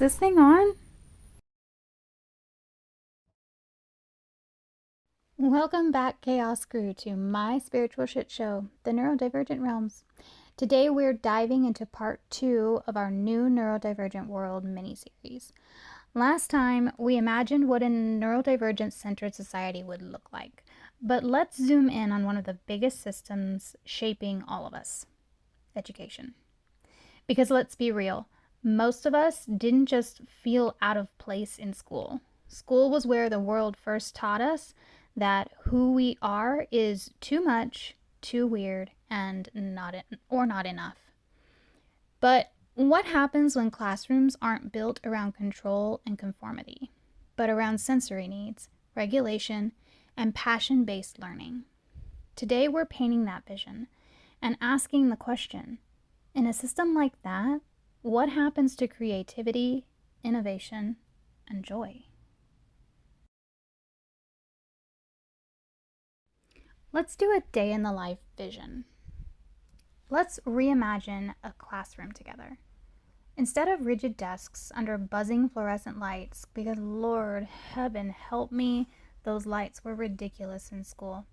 this thing on? Welcome back, Chaos Crew, to my spiritual shit show, the Neurodivergent Realms. Today we're diving into part 2 of our new Neurodivergent World miniseries. Last time, we imagined what a neurodivergent-centered society would look like. But let's zoom in on one of the biggest systems shaping all of us: education. Because let's be real, most of us didn't just feel out of place in school. School was where the world first taught us that who we are is too much, too weird, and not enough. But what happens when classrooms aren't built around control and conformity, but around sensory needs, regulation, and passion-based learning? Today we're painting that vision and asking the question: in a system like that, what happens to creativity, innovation, and joy? Let's do a day in the life vision. Let's reimagine a classroom together. Instead of rigid desks under buzzing fluorescent lights, because Lord heaven help me, those lights were ridiculous in school,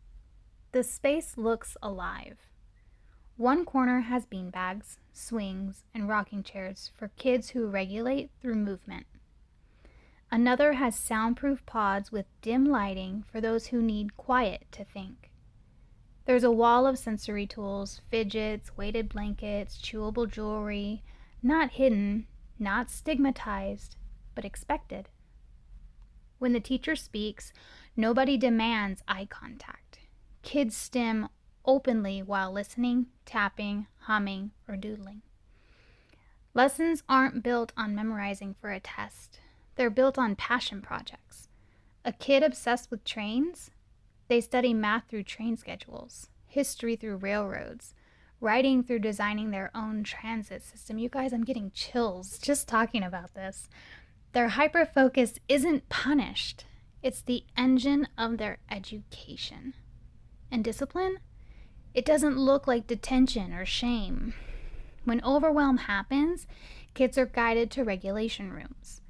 the space looks alive. One corner has beanbags, swings, and rocking chairs for kids who regulate through movement. Another has soundproof pods with dim lighting for those who need quiet to think. There's a wall of sensory tools, fidgets, weighted blankets, chewable jewelry, not hidden, not stigmatized, but expected. When the teacher speaks, nobody demands eye contact. Kids stim openly while listening, tapping, humming, or doodling. Lessons aren't built on memorizing for a test. They're built on passion projects. A kid obsessed with trains? They study math through train schedules, history through railroads, writing through designing their own transit system. You guys, I'm getting chills just talking about this. Their hyperfocus isn't punished. It's the engine of their education. And discipline? It doesn't look like detention or shame. When overwhelm happens, kids are guided to regulation rooms,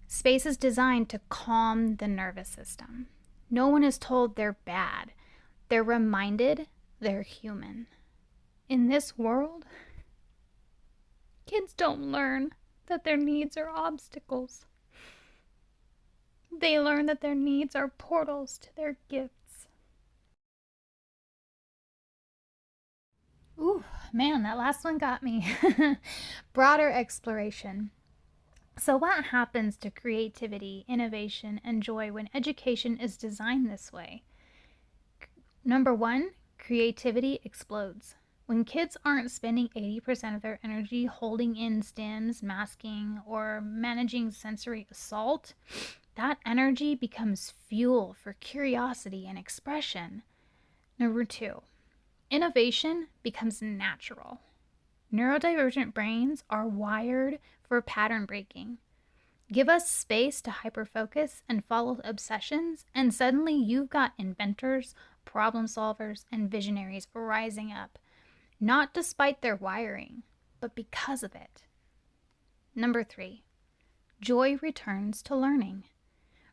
spaces designed to calm the nervous system. No one is told they're bad. They're reminded they're human. In this world, kids don't learn that their needs are obstacles. They learn that their needs are portals to their gifts. Ooh, man, that last one got me. Broader exploration. So what happens to creativity, innovation, and joy when education is designed this way? Number one, creativity explodes. When kids aren't spending 80% of their energy holding in stims, masking, or managing sensory assault, that energy becomes fuel for curiosity and expression. Number two, innovation becomes natural. Neurodivergent brains are wired for pattern breaking. Give us space to hyperfocus and follow obsessions, and suddenly you've got inventors, problem solvers, and visionaries rising up, not despite their wiring, but because of it. Number three, joy returns to learning.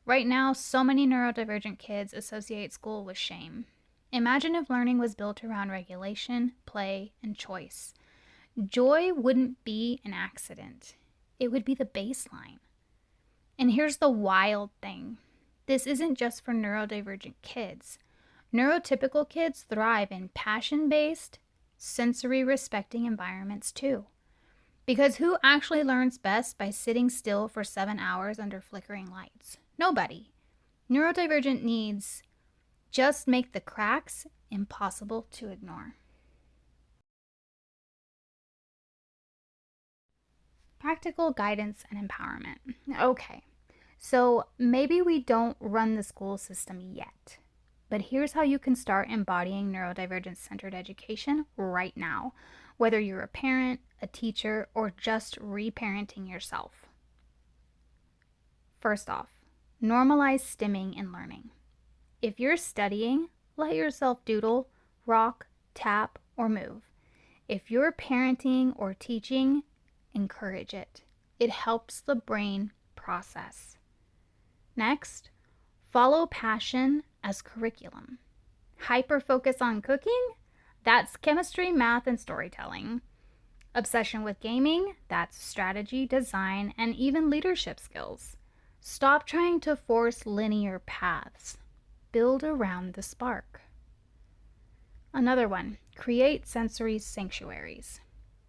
Right now, so many neurodivergent kids associate school with shame. Imagine if learning was built around regulation, play, and choice. Joy wouldn't be an accident. It would be the baseline. And here's the wild thing. This isn't just for neurodivergent kids. Neurotypical kids thrive in passion-based, sensory-respecting environments too. Because who actually learns best by sitting still for 7 hours under flickering lights? Nobody. Neurodivergent needs just make the cracks impossible to ignore. Practical guidance and empowerment. Okay, so maybe we don't run the school system yet, but here's how you can start embodying neurodivergence-centered education right now, whether you're a parent, a teacher, or just reparenting yourself. First off, normalize stimming in learning. If you're studying, let yourself doodle, rock, tap, or move. If you're parenting or teaching, encourage it. It helps the brain process. Next, follow passion as curriculum. Hyperfocus on cooking? That's chemistry, math, and storytelling. Obsession with gaming? That's strategy, design, and even leadership skills. Stop trying to force linear paths. Build around the spark. Another one, create sensory sanctuaries.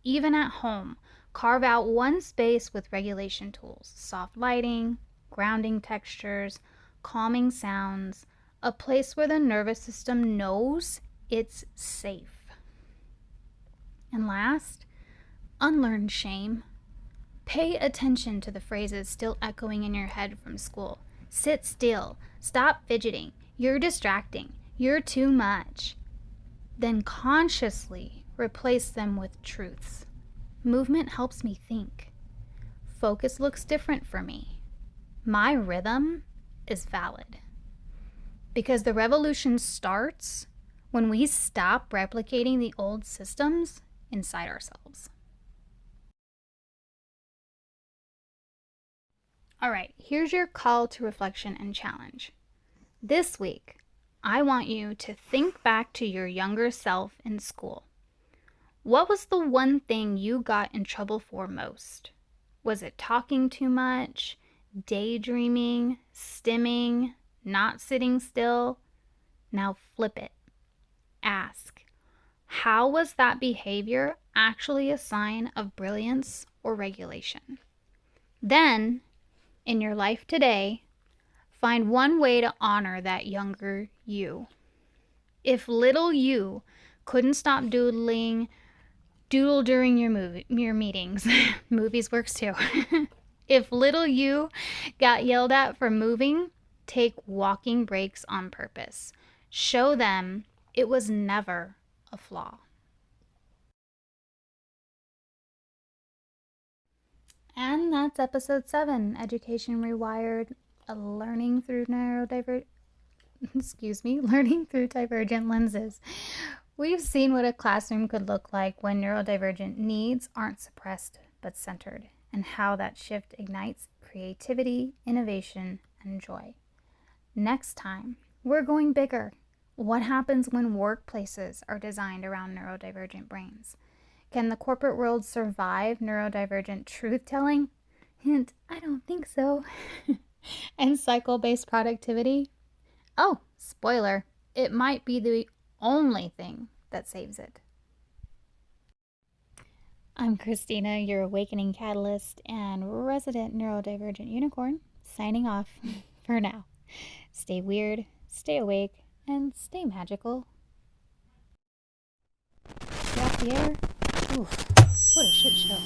Even at home, carve out one space with regulation tools, soft lighting, grounding textures, calming sounds, a place where the nervous system knows it's safe. And last, unlearn shame. Pay attention to the phrases still echoing in your head from school. Sit still. Stop fidgeting. You're distracting. You're too much. Then consciously replace them with truths. Movement helps me think. Focus looks different for me. My rhythm is valid. Because the revolution starts when we stop replicating the old systems inside ourselves. All right, here's your call to reflection and challenge. This week, I want you to think back to your younger self in school. What was the one thing you got in trouble for most? Was it talking too much, daydreaming, stimming, not sitting still? Now flip it. Ask, how was that behavior actually a sign of brilliance or regulation? Then, in your life today, find one way to honor that younger you. If little you couldn't stop doodle during your meetings. Movies works too. If little you got yelled at for moving, take walking breaks on purpose. Show them it was never a flaw. And that's episode 7, Education Rewired, learning through learning through divergent lenses. We've seen what a classroom could look like when neurodivergent needs aren't suppressed but centered, and how that shift ignites creativity, innovation, and joy. Next time, we're going bigger. What happens when workplaces are designed around neurodivergent brains? Can the corporate world survive neurodivergent truth-telling? Hint, I don't think so. And cycle-based productivity? Oh, spoiler, it might be the only thing that saves it. I'm Christina, your awakening catalyst and resident neurodivergent unicorn, signing off for now. Stay weird, stay awake, and stay magical. Get off the air. Ooh, what a shit show.